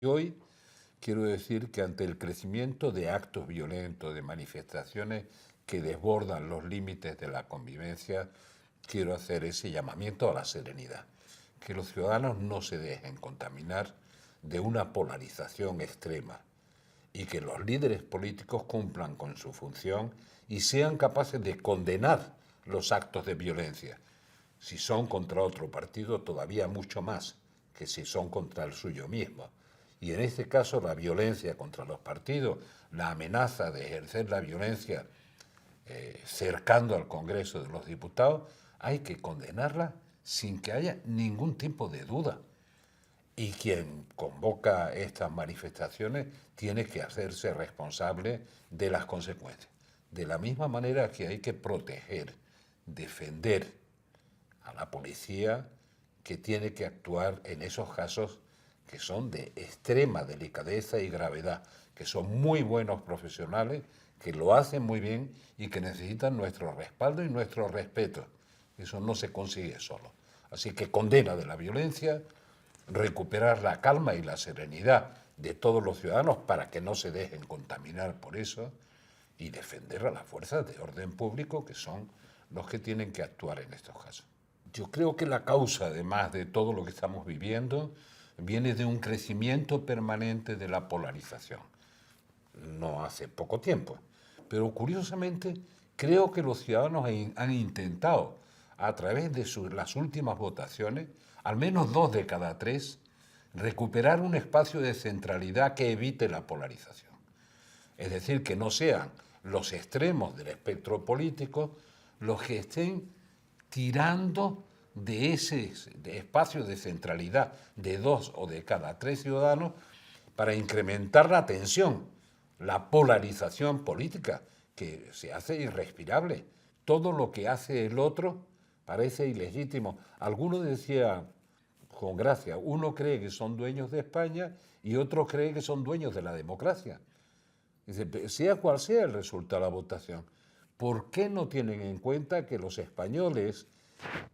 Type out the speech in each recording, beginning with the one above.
Hoy quiero decir que ante el crecimiento de actos violentos, de manifestaciones que desbordan los límites de la convivencia, quiero hacer ese llamamiento a la serenidad, que los ciudadanos no se dejen contaminar de una polarización extrema y que los líderes políticos cumplan con su función y sean capaces de condenar los actos de violencia. Si son contra otro partido, todavía mucho más que si son contra el suyo mismo. Y en este caso, la violencia contra los partidos, la amenaza de ejercer la violencia cercando al Congreso de los Diputados, hay que condenarla sin que haya ningún tipo de duda. Y quien convoca estas manifestaciones tiene que hacerse responsable de las consecuencias. De la misma manera que hay que proteger, defender a la policía, que tiene que actuar en esos casos que son de extrema delicadeza y gravedad, que son muy buenos profesionales, que lo hacen muy bien y que necesitan nuestro respaldo y nuestro respeto. Eso no se consigue solo. Así que condena de la violencia, recuperar la calma y la serenidad de todos los ciudadanos para que no se dejen contaminar por eso y defender a las fuerzas de orden público, que son los que tienen que actuar en estos casos. Yo creo que la causa, además de todo lo que estamos viviendo, viene de un crecimiento permanente de la polarización. No hace poco tiempo, pero curiosamente creo que los ciudadanos han intentado, a través de las últimas votaciones, al menos 2 de cada 3, recuperar un espacio de centralidad que evite la polarización. Es decir, que no sean los extremos del espectro político los que estén tirando de ese espacio de centralidad de 2 o de cada 3 ciudadanos para incrementar la tensión, la polarización política, que se hace irrespirable. Todo lo que hace el otro parece ilegítimo. Alguno decía, con gracia, uno cree que son dueños de España y otro cree que son dueños de la democracia. Dice, sea cual sea el resultado de la votación, ¿por qué no tienen en cuenta que los españoles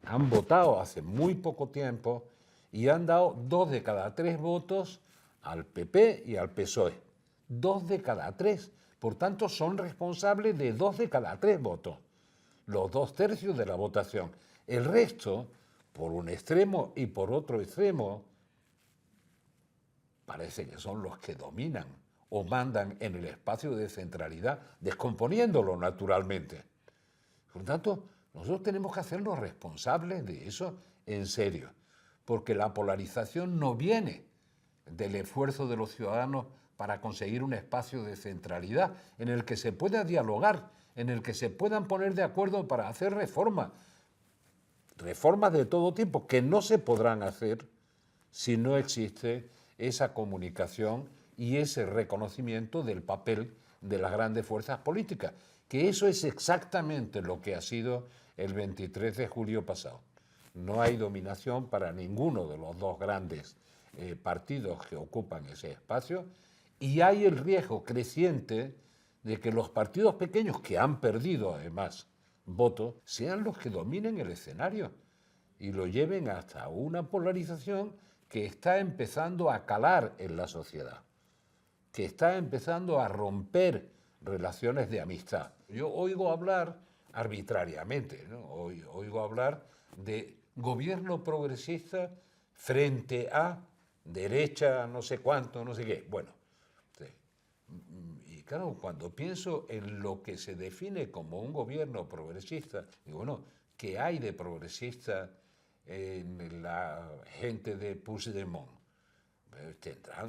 han votado hace muy poco tiempo y han dado 2 de cada 3 votos al PP y al PSOE? 2 de cada 3. Por tanto, son responsables de 2 de cada 3 votos. Los 2/3 de la votación. El resto, por un extremo y por otro extremo, parece que son los que dominan o mandan en el espacio de centralidad, descomponiéndolo naturalmente. Por tanto, nosotros tenemos que hacernos responsables de eso en serio, porque la polarización no viene del esfuerzo de los ciudadanos para conseguir un espacio de centralidad en el que se pueda dialogar, en el que se puedan poner de acuerdo para hacer reformas de todo tipo, que no se podrán hacer si no existe esa comunicación y ese reconocimiento del papel de las grandes fuerzas políticas, que eso es exactamente lo que ha sido el 23 de julio pasado. No hay dominación para ninguno de los 2 grandes partidos que ocupan ese espacio y hay el riesgo creciente de que los partidos pequeños, que han perdido además votos, sean los que dominen el escenario y lo lleven hasta una polarización que está empezando a calar en la sociedad, que está empezando a romper relaciones de amistad. Yo oigo hablar arbitrariamente, ¿no? Oigo hablar de gobierno progresista frente a derecha no sé cuánto, no sé qué. Bueno, y claro, cuando pienso en lo que se define como un gobierno progresista, digo, bueno, ¿qué hay de progresista en la gente de Puigdemont?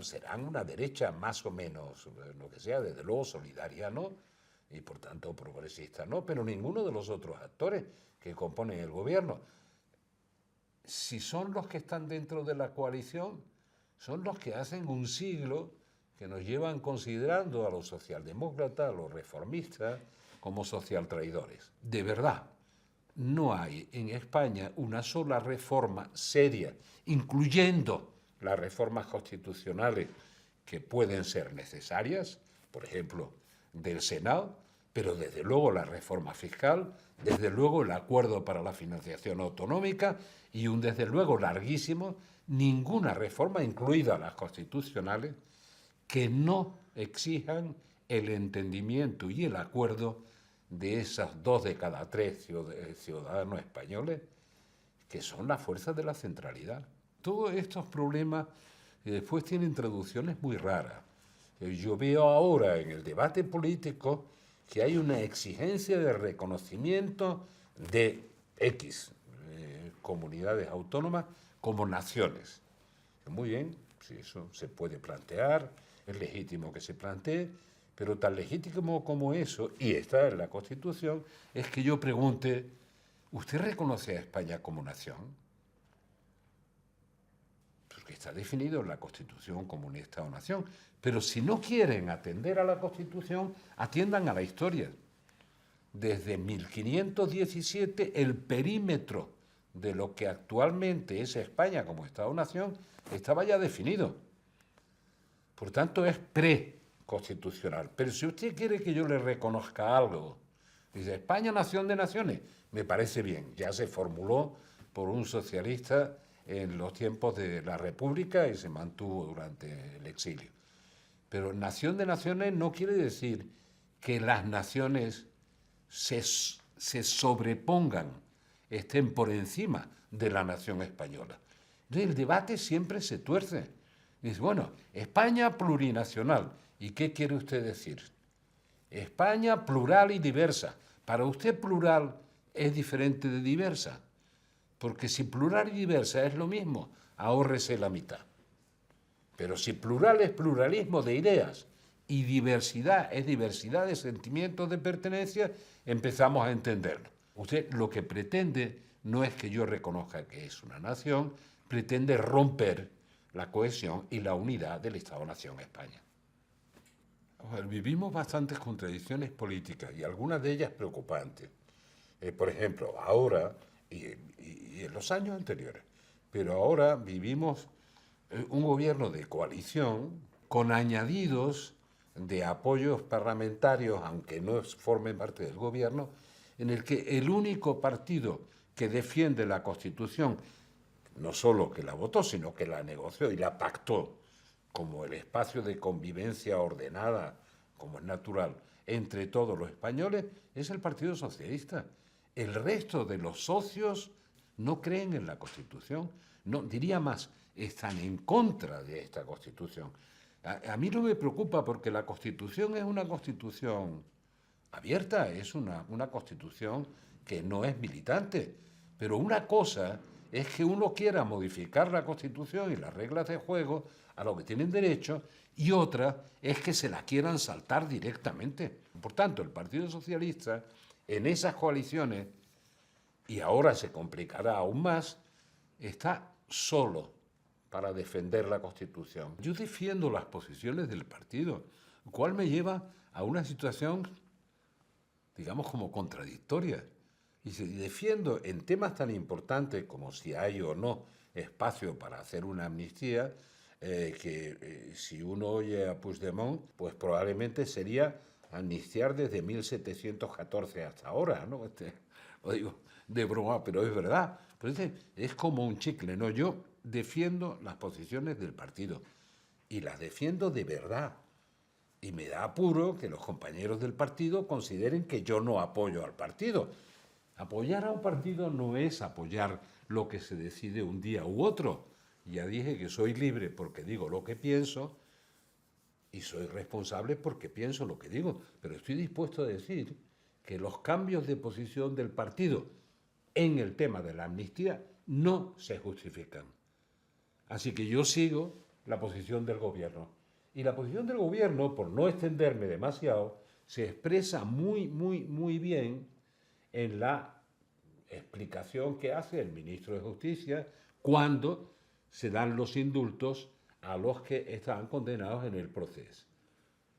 Serán una derecha más o menos, lo que sea, desde luego solidaria no, y por tanto progresista no, pero ninguno de los otros actores que componen el gobierno. Si son los que están dentro de la coalición, son los que hacen un siglo que nos llevan considerando a los socialdemócratas, a los reformistas, como socialtraidores. De verdad, no hay en España una sola reforma seria, incluyendo las reformas constitucionales que pueden ser necesarias, por ejemplo, del Senado, pero desde luego la reforma fiscal, desde luego el acuerdo para la financiación autonómica y un desde luego larguísimo, ninguna reforma, incluidas las constitucionales, que no exijan el entendimiento y el acuerdo de esas 2 de cada 3 ciudadanos españoles, que son las fuerzas de la centralidad. Todos estos problemas después tienen traducciones muy raras. Yo veo ahora en el debate político que hay una exigencia de reconocimiento de X comunidades autónomas como naciones. Muy bien, si eso se puede plantear, es legítimo que se plantee, pero tan legítimo como eso, y está en la Constitución, es que yo pregunte, ¿usted reconoce a España como nación? Porque está definido en la Constitución como un Estado-nación. Pero si no quieren atender a la Constitución, atiendan a la historia. Desde 1517, el perímetro de lo que actualmente es España como Estado-nación estaba ya definido. Por tanto, es preconstitucional. Pero si usted quiere que yo le reconozca algo, dice España, nación de naciones, me parece bien. Ya se formuló por un socialista en los tiempos de la República y se mantuvo durante el exilio. Pero nación de naciones no quiere decir que las naciones se sobrepongan, estén por encima de la nación española. Entonces el debate siempre se tuerce. Dice, bueno, España plurinacional. ¿Y qué quiere usted decir? España plural y diversa. Para usted plural es diferente de diversa. Porque si plural y diversa es lo mismo, ahórrese la mitad. Pero si plural es pluralismo de ideas y diversidad es diversidad de sentimientos de pertenencia, empezamos a entenderlo. Usted lo que pretende no es que yo reconozca que es una nación, pretende romper la cohesión y la unidad del Estado-Nación España. Vivimos bastantes contradicciones políticas y algunas de ellas preocupantes. Por ejemplo, ahora y en los años anteriores, pero ahora vivimos un gobierno de coalición con añadidos de apoyos parlamentarios, aunque no formen parte del gobierno, en el que el único partido que defiende la Constitución, no solo que la votó, sino que la negoció y la pactó como el espacio de convivencia ordenada, como es natural, entre todos los españoles, es el Partido Socialista. El resto de los socios no creen en la Constitución, no, diría más, están en contra de esta Constitución. A mí no me preocupa porque la Constitución es una Constitución abierta, es una Constitución que no es militante. Pero una cosa es que uno quiera modificar la Constitución y las reglas de juego a lo que tienen derecho, y otra es que se la quieran saltar directamente. Por tanto, el Partido Socialista, en esas coaliciones, y ahora se complicará aún más, está solo para defender la Constitución. Yo defiendo las posiciones del partido, lo cual me lleva a una situación, digamos, como contradictoria. Y si defiendo en temas tan importantes como si hay o no espacio para hacer una amnistía, si uno oye a Puigdemont, pues probablemente sería amnistiar desde 1714 hasta ahora, ¿no? Lo digo de broma, pero es verdad. Pero es como un chicle, ¿no? Yo defiendo las posiciones del partido y las defiendo de verdad. Y me da apuro que los compañeros del partido consideren que yo no apoyo al partido. Apoyar a un partido no es apoyar lo que se decide un día u otro. Ya dije que soy libre porque digo lo que pienso y soy responsable porque pienso lo que digo. Pero estoy dispuesto a decir que los cambios de posición del partido en el tema de la amnistía no se justifican. Así que yo sigo la posición del gobierno. Y la posición del gobierno, por no extenderme demasiado, se expresa muy bien en la explicación que hace el ministro de Justicia cuando se dan los indultos a los que estaban condenados en el proceso.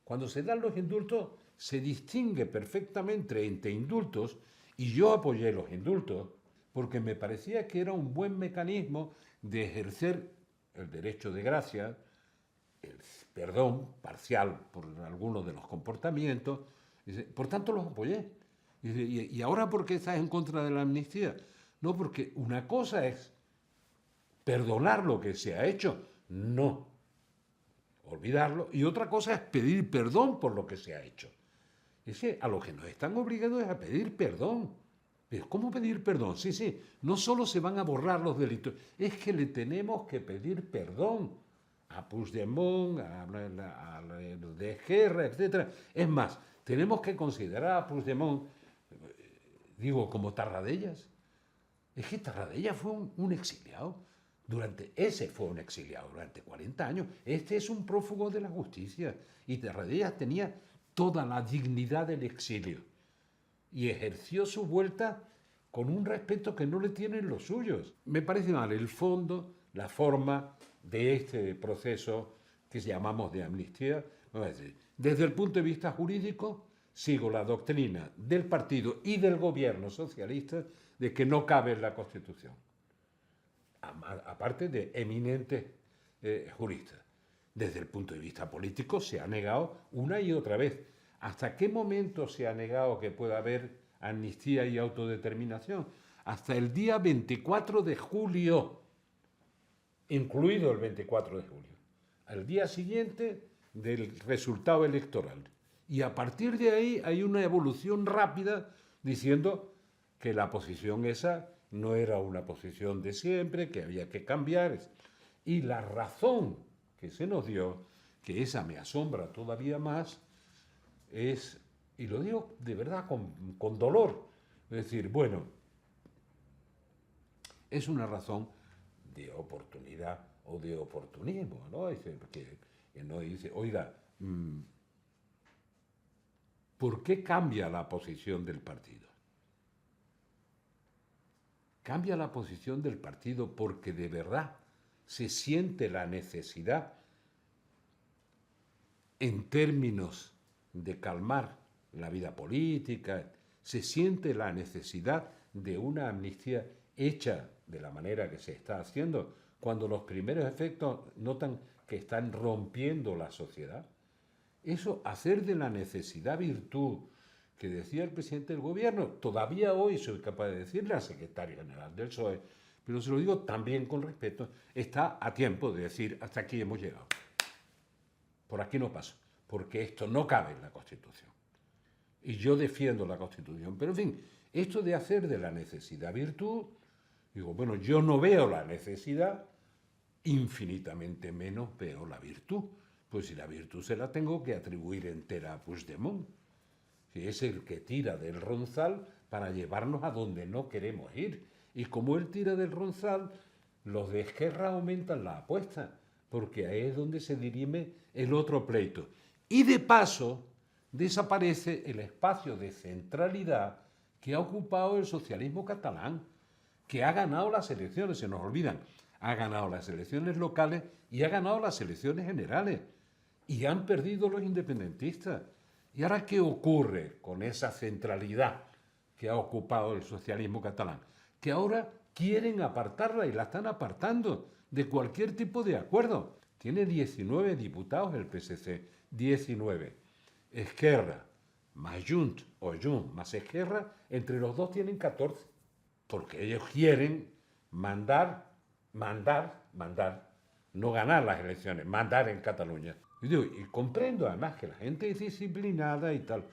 Cuando se dan los indultos, se distingue perfectamente entre indultos, y yo apoyé los indultos porque me parecía que era un buen mecanismo de ejercer el derecho de gracia, el perdón parcial por algunos de los comportamientos, Dice, por tanto los apoyé. Dice, ¿y ahora por qué estás en contra de la amnistía? No, porque una cosa es perdonar lo que se ha hecho, no olvidarlo, y otra cosa es pedir perdón por lo que se ha hecho. Es que a lo que nos están obligados es a pedir perdón. Pero ¿cómo pedir perdón? Sí, sí, no solo se van a borrar los delitos, es que le tenemos que pedir perdón a Puigdemont, a de Guerra, etc. Es más, tenemos que considerar a Puigdemont, digo, como Tarradellas. Es que Tarradellas fue un exiliado. Ese fue un exiliado durante 40 años. Este es un prófugo de la justicia. Y Tarradellas tenía toda la dignidad del exilio. Y ejerció su vuelta con un respeto que no le tienen los suyos. Me parece mal el fondo, la forma de este proceso que llamamos de amnistía. Desde el punto de vista jurídico, sigo la doctrina del partido y del gobierno socialista de que no cabe en la Constitución, aparte de eminentes juristas. Desde el punto de vista político se ha negado una y otra vez. ¿Hasta qué momento se ha negado que pueda haber amnistía y autodeterminación? Hasta el día 24 de julio, incluido el 24 de julio, al día siguiente del resultado electoral. Y a partir de ahí hay una evolución rápida diciendo que la posición esa no era una posición de siempre, que había que cambiar. Y la razón que se nos dio, que esa me asombra todavía más, es, y lo digo de verdad con dolor, es decir, bueno, es una razón de oportunidad o de oportunismo, ¿no? Porque no dice, oiga, ¿por qué cambia la posición del partido? Cambia la posición del partido porque de verdad se siente la necesidad en términos de calmar la vida política, se siente la necesidad de una amnistía hecha de la manera que se está haciendo, cuando los primeros efectos notan que están rompiendo la sociedad. Eso, hacer de la necesidad virtud, que decía el presidente del gobierno, todavía hoy soy capaz de decirle al secretario general del PSOE, pero se lo digo también con respeto, está a tiempo de decir, hasta aquí hemos llegado. Por aquí no paso, porque esto no cabe en la Constitución. Y yo defiendo la Constitución. Pero en fin, esto de hacer de la necesidad virtud, digo, bueno, yo no veo la necesidad, infinitamente menos veo la virtud. Pues si la virtud se la tengo que atribuir entera a Puigdemont, que es el que tira del ronzal para llevarnos a donde no queremos ir. Y como él tira del ronzal, los de Esquerra aumentan la apuesta, porque ahí es donde se dirime el otro pleito. Y de paso, desaparece el espacio de centralidad que ha ocupado el socialismo catalán, que ha ganado las elecciones, se nos olvidan, ha ganado las elecciones locales y ha ganado las elecciones generales. Y han perdido los independentistas. ¿Y ahora qué ocurre con esa centralidad que ha ocupado el socialismo catalán? Que ahora quieren apartarla y la están apartando de cualquier tipo de acuerdo. Tiene 19 diputados el PSC, 19. Esquerra más Junts o Junts más Esquerra, entre los dos tienen 14. Porque ellos quieren mandar, no ganar las elecciones, mandar en Cataluña. Y comprendo además que la gente es disciplinada y tal.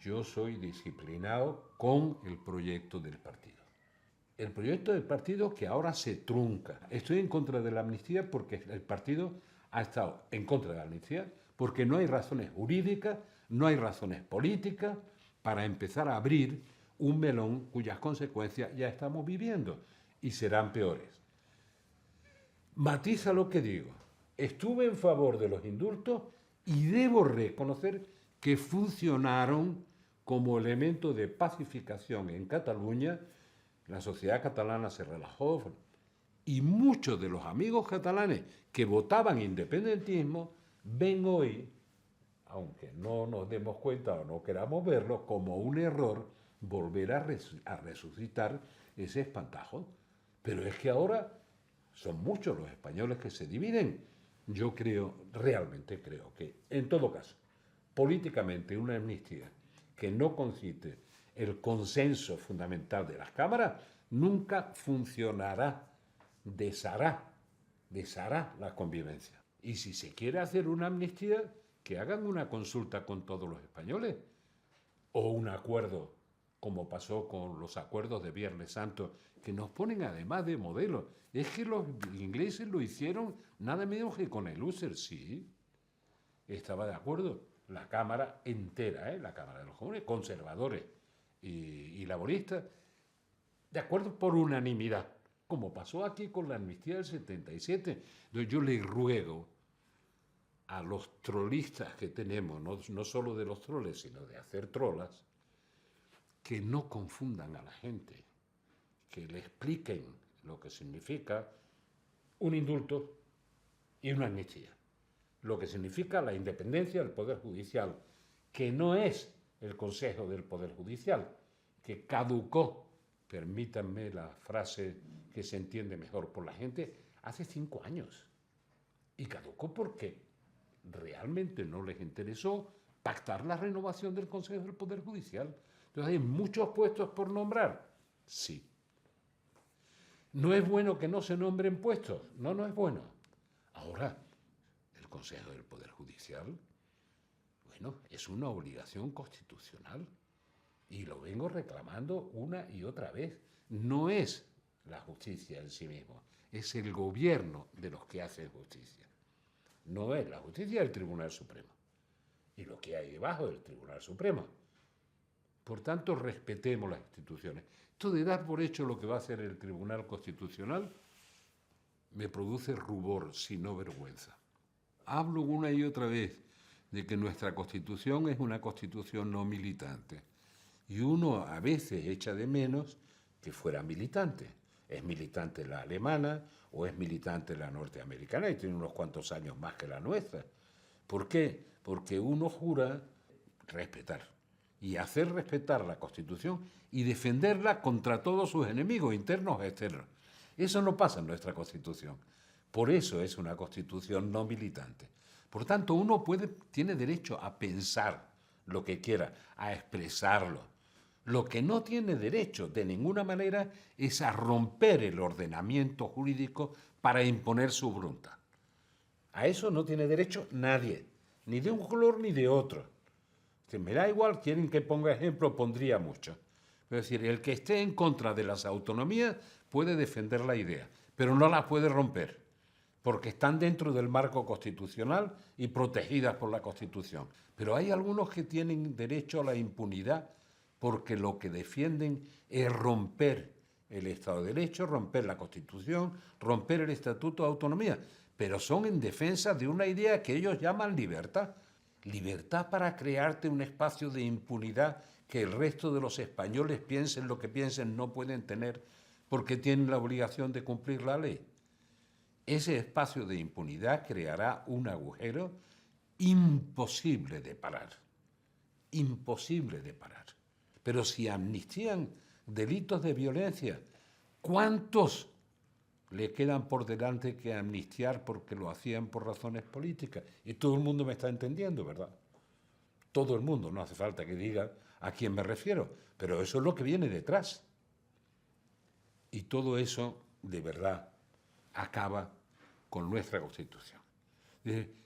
Yo soy disciplinado con el proyecto del partido. El proyecto del partido que ahora se trunca. Estoy en contra de la amnistía porque el partido ha estado en contra de la amnistía porque no hay razones jurídicas, no hay razones políticas para empezar a abrir un melón cuyas consecuencias ya estamos viviendo y serán peores. Matiza lo que digo. Estuve en favor de los indultos y debo reconocer que funcionaron como elemento de pacificación en Cataluña. La sociedad catalana se relajó y muchos de los amigos catalanes que votaban independentismo ven hoy, aunque no nos demos cuenta o no queramos verlo, como un error volver a resucitar ese espantajo. Pero es que ahora son muchos los españoles que se dividen. Yo creo, realmente creo que, en todo caso, políticamente una amnistía que no concite el consenso fundamental de las cámaras, nunca funcionará, deshará la convivencia. Y si se quiere hacer una amnistía, que hagan una consulta con todos los españoles, o un acuerdo, como pasó con los acuerdos de Viernes Santo, que nos ponen además de modelo. Es que los ingleses lo hicieron nada menos que con el User, sí. Estaba de acuerdo la Cámara entera, la Cámara de los Comunes, conservadores y laboristas, de acuerdo por unanimidad, como pasó aquí con la amnistía del 77. Entonces yo le ruego a los trolistas que tenemos, no solo de los troles, sino de hacer trolas, que no confundan a la gente, que le expliquen lo que significa un indulto y una amnistía, lo que significa la independencia del Poder Judicial, que no es el Consejo del Poder Judicial, que caducó, permítanme la frase que se entiende mejor por la gente, hace 5 años. Y caducó porque realmente no les interesó pactar la renovación del Consejo del Poder Judicial. Entonces hay muchos puestos por nombrar. Sí. ¿No es bueno que no se nombren puestos? No, no es bueno. Ahora, el Consejo del Poder Judicial, bueno, es una obligación constitucional y lo vengo reclamando una y otra vez. No es la justicia en sí mismo, es el gobierno de los que hacen justicia. No es la justicia del Tribunal Supremo y lo que hay debajo del Tribunal Supremo. Por tanto, respetemos las instituciones. Esto de dar por hecho lo que va a hacer el Tribunal Constitucional me produce rubor, si no vergüenza. Hablo una y otra vez de que nuestra Constitución es una Constitución no militante. Y uno a veces echa de menos que fuera militante. Es militante la alemana o es militante la norteamericana y tiene unos cuantos años más que la nuestra. ¿Por qué? Porque uno jura respetar y hacer respetar la Constitución y defenderla contra todos sus enemigos, internos e externos. Eso no pasa en nuestra Constitución. Por eso es una Constitución no militante. Por tanto, uno tiene derecho a pensar lo que quiera, a expresarlo. Lo que no tiene derecho de ninguna manera es a romper el ordenamiento jurídico para imponer su voluntad. A eso no tiene derecho nadie, ni de un color ni de otro. Si me da igual, quieren que ponga ejemplo, pondría mucho. Es decir, el que esté en contra de las autonomías puede defender la idea, pero no la puede romper, porque están dentro del marco constitucional y protegidas por la Constitución. Pero hay algunos que tienen derecho a la impunidad porque lo que defienden es romper el Estado de Derecho, romper la Constitución, romper el Estatuto de Autonomía, pero son en defensa de una idea que ellos llaman libertad. Libertad para crearte un espacio de impunidad que el resto de los españoles piensen lo que piensen, no pueden tener porque tienen la obligación de cumplir la ley. Ese espacio de impunidad creará un agujero imposible de parar. Imposible de parar. Pero si amnistían delitos de violencia, ¿cuántos le quedan por delante que amnistiar porque lo hacían por razones políticas? Y todo el mundo me está entendiendo, ¿verdad? Todo el mundo, no hace falta que diga a quién me refiero, pero eso es lo que viene detrás. Y todo eso, de verdad, acaba con nuestra Constitución.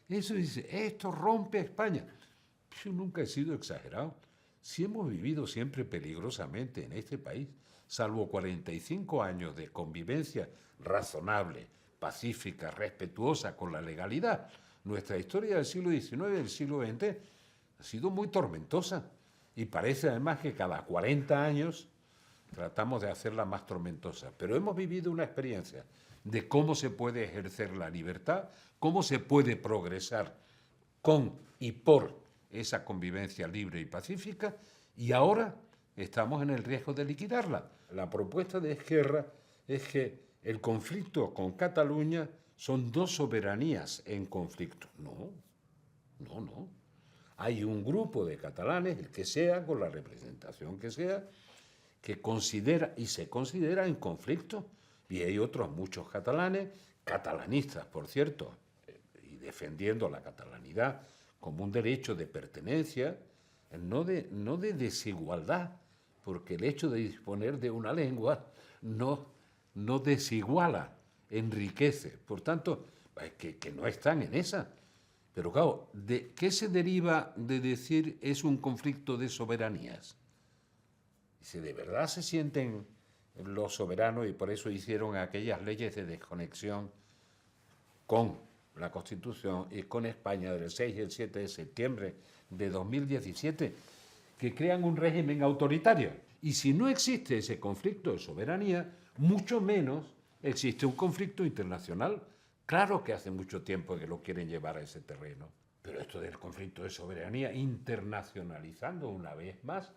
Eso dice, esto rompe a España. Yo nunca he sido exagerado. Si hemos vivido siempre peligrosamente en este país, salvo 45 años de convivencia razonable, pacífica, respetuosa con la legalidad, nuestra historia del siglo XIX y del siglo XX ha sido muy tormentosa. Y parece además que cada 40 años tratamos de hacerla más tormentosa. Pero hemos vivido una experiencia de cómo se puede ejercer la libertad, cómo se puede progresar con y por esa convivencia libre y pacífica, y ahora estamos en el riesgo de liquidarla. La propuesta de Esquerra es que el conflicto con Cataluña son dos soberanías en conflicto. No, no, no. Hay un grupo de catalanes, el que sea, con la representación que sea, que considera y se considera en conflicto, y hay otros muchos catalanes, catalanistas, por cierto, y defendiendo la catalanidad como un derecho de pertenencia, no de desigualdad, porque el hecho de disponer de una lengua no desiguala, enriquece. Por tanto, que no están en esa. Pero claro, ¿de qué se deriva de decir es un conflicto de soberanías? Si de verdad se sienten los soberanos y por eso hicieron aquellas leyes de desconexión con la Constitución y con España del 6 y el 7 de septiembre de 2017, que crean un régimen autoritario. Y si no existe ese conflicto de soberanía, mucho menos existe un conflicto internacional. Claro que hace mucho tiempo que lo quieren llevar a ese terreno, pero esto del conflicto de soberanía, internacionalizando una vez más,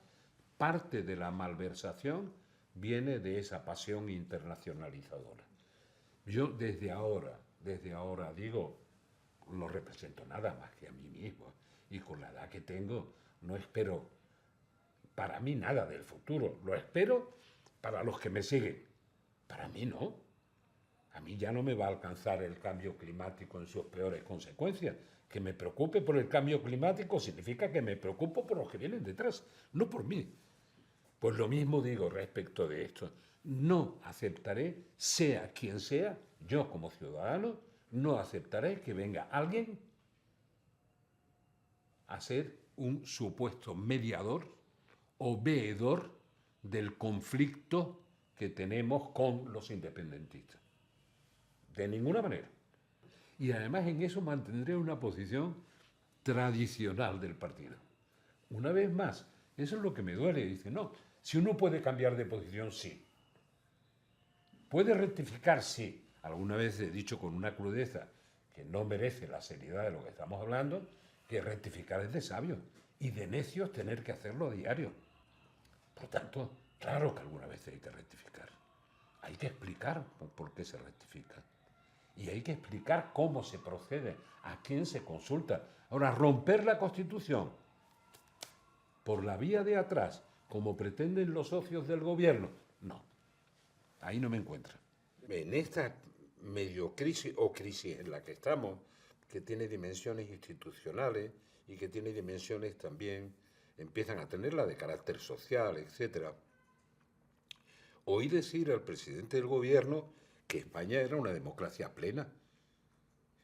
parte de la malversación viene de esa pasión internacionalizadora. Yo desde ahora digo, no represento nada más que a mí mismo y con la edad que tengo no espero para mí nada del futuro, lo espero para los que me siguen, para mí no. A mí ya no me va a alcanzar el cambio climático en sus peores consecuencias. Que me preocupe por el cambio climático significa que me preocupo por los que vienen detrás, no por mí. Pues lo mismo digo respecto de esto. No aceptaré, sea quien sea, yo como ciudadano, no aceptaré que venga alguien a ser un supuesto mediador o veedor del conflicto que tenemos con los independentistas. De ninguna manera. Y además en eso mantendré una posición tradicional del partido. Una vez más, eso es lo que me duele. Dice, no, si uno puede cambiar de posición, sí. Puede rectificar, sí. Alguna vez he dicho con una crudeza que no merece la seriedad de lo que estamos hablando, que rectificar es de sabios y de necios tener que hacerlo a diario. Por tanto, claro que alguna vez hay que rectificar. Hay que explicar por qué se rectifica. Y hay que explicar cómo se procede, a quién se consulta. Ahora, romper la Constitución por la vía de atrás, como pretenden los socios del gobierno, no. Ahí no me encuentra. En esta medio crisis o crisis en la que estamos, que tiene dimensiones institucionales y que tiene dimensiones también, empiezan a tenerla de carácter social, etc. Oí decir al presidente del gobierno que España era una democracia plena.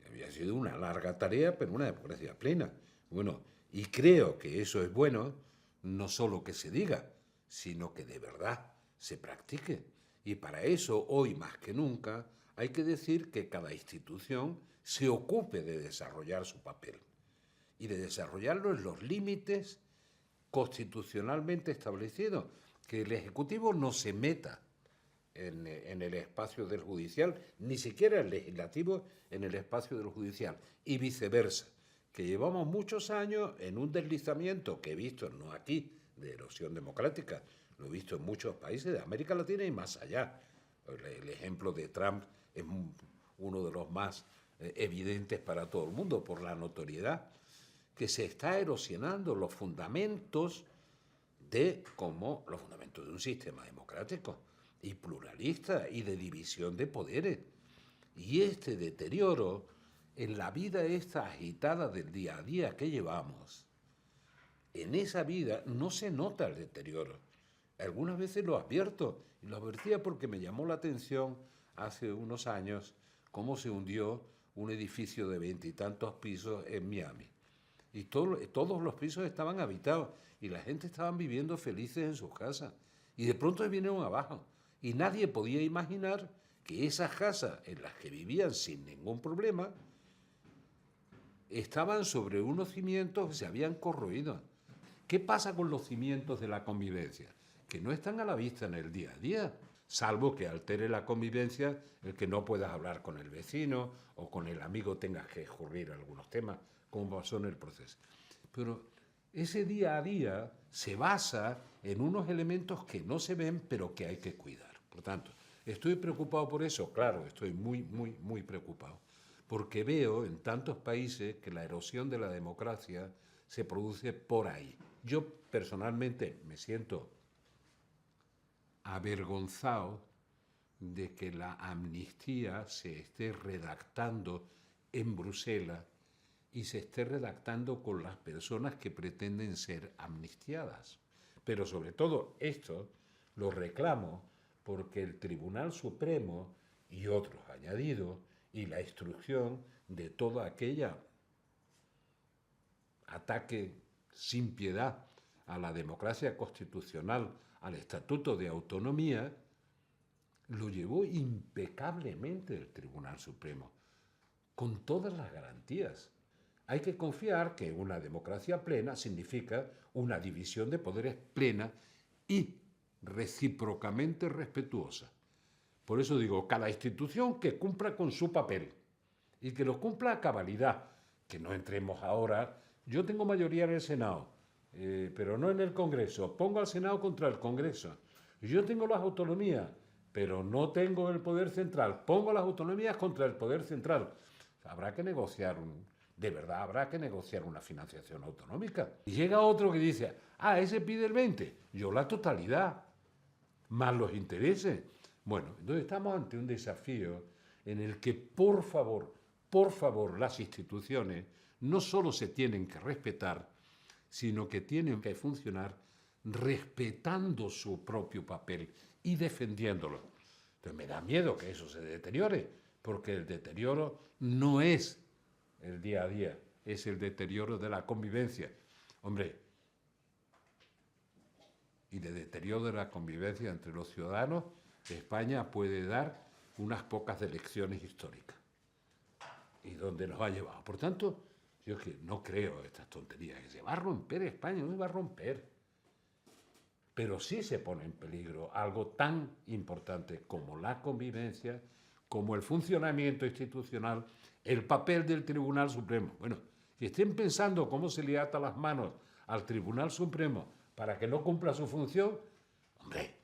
Había sido una larga tarea, pero una democracia plena. Bueno, y creo que eso es bueno, no solo que se diga, sino que de verdad se practique. Y para eso, hoy más que nunca, hay que decir que cada institución se ocupe de desarrollar su papel y de desarrollarlo en los límites constitucionalmente establecidos, que el Ejecutivo no se meta en el espacio del judicial, ni siquiera el legislativo en el espacio del judicial, y viceversa, que llevamos muchos años en un deslizamiento que he visto, no aquí, de erosión democrática, lo he visto en muchos países de América Latina y más allá. El ejemplo de Trump es uno de los más evidentes para todo el mundo por la notoriedad, que se está erosionando los fundamentos los fundamentos de un sistema democrático y pluralista y de división de poderes. Y este deterioro en la vida esta agitada del día a día que llevamos, en esa vida no se nota el deterioro. Algunas veces lo advierto, y lo advertía porque me llamó la atención hace unos años cómo se hundió un edificio de 20 y tantos pisos en Miami. Y todos los pisos estaban habitados y la gente estaba viviendo felices en sus casas. Y de pronto vinieron abajo. Y nadie podía imaginar que esas casas en las que vivían sin ningún problema estaban sobre unos cimientos que se habían corroído. ¿Qué pasa con los cimientos de la convivencia? Que no están a la vista en el día a día, salvo que altere la convivencia el que no puedas hablar con el vecino o con el amigo tengas que recurrir a algunos temas, como pasó en el proceso. Pero ese día a día se basa en unos elementos que no se ven, pero que hay que cuidar. Por tanto, ¿estoy preocupado por eso? Claro, estoy muy preocupado. Porque veo en tantos países que la erosión de la democracia se produce por ahí. Yo personalmente me siento avergonzado de que la amnistía se esté redactando en Bruselas y se esté redactando con las personas que pretenden ser amnistiadas. Pero sobre todo esto lo reclamo porque el Tribunal Supremo y otros añadidos y la instrucción de toda aquella ataque sin piedad a la democracia constitucional, al Estatuto de Autonomía, lo llevó impecablemente el Tribunal Supremo, con todas las garantías. Hay que confiar que una democracia plena significa una división de poderes plena y recíprocamente respetuosa. Por eso digo, cada institución que cumpla con su papel y que lo cumpla a cabalidad, que no entremos ahora. Yo tengo mayoría en el Senado, pero no en el Congreso. Pongo al Senado contra el Congreso. Yo tengo las autonomías, pero no tengo el poder central. Pongo las autonomías contra el poder central. Habrá que negociar de verdad habrá que negociar una financiación autonómica. Y llega otro que dice, ese pide el 20, yo la totalidad, más los intereses. Bueno, entonces estamos ante un desafío en el que, por favor, las instituciones no solo se tienen que respetar, sino que tienen que funcionar respetando su propio papel y defendiéndolo. Entonces me da miedo que eso se deteriore, porque el deterioro no es el día a día, es el deterioro de la convivencia. Hombre, y de deterioro de la convivencia entre los ciudadanos, España puede dar unas pocas lecciones históricas. ¿Y dónde nos ha llevado? Por tanto, yo es que no creo estas tonterías, que se va a romper España, no se va a romper. Pero sí se pone en peligro algo tan importante como la convivencia, como el funcionamiento institucional, el papel del Tribunal Supremo. Bueno, si estén pensando cómo se le ata las manos al Tribunal Supremo para que no cumpla su función, hombre,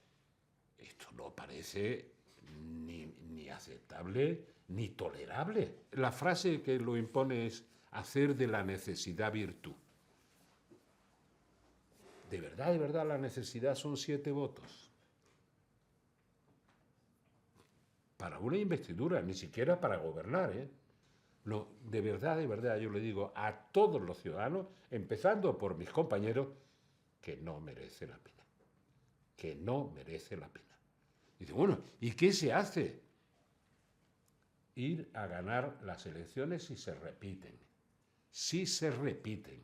esto no parece ni aceptable ni tolerable. La frase que lo impone es hacer de la necesidad virtud. De verdad, la necesidad son 7 votos. Para una investidura, ni siquiera para gobernar, ¿eh? No, de verdad, yo le digo a todos los ciudadanos, empezando por mis compañeros, que no merece la pena. Que no merece la pena. Y dice, bueno, ¿y qué se hace? Ir a ganar las elecciones si se repiten. Si se repiten.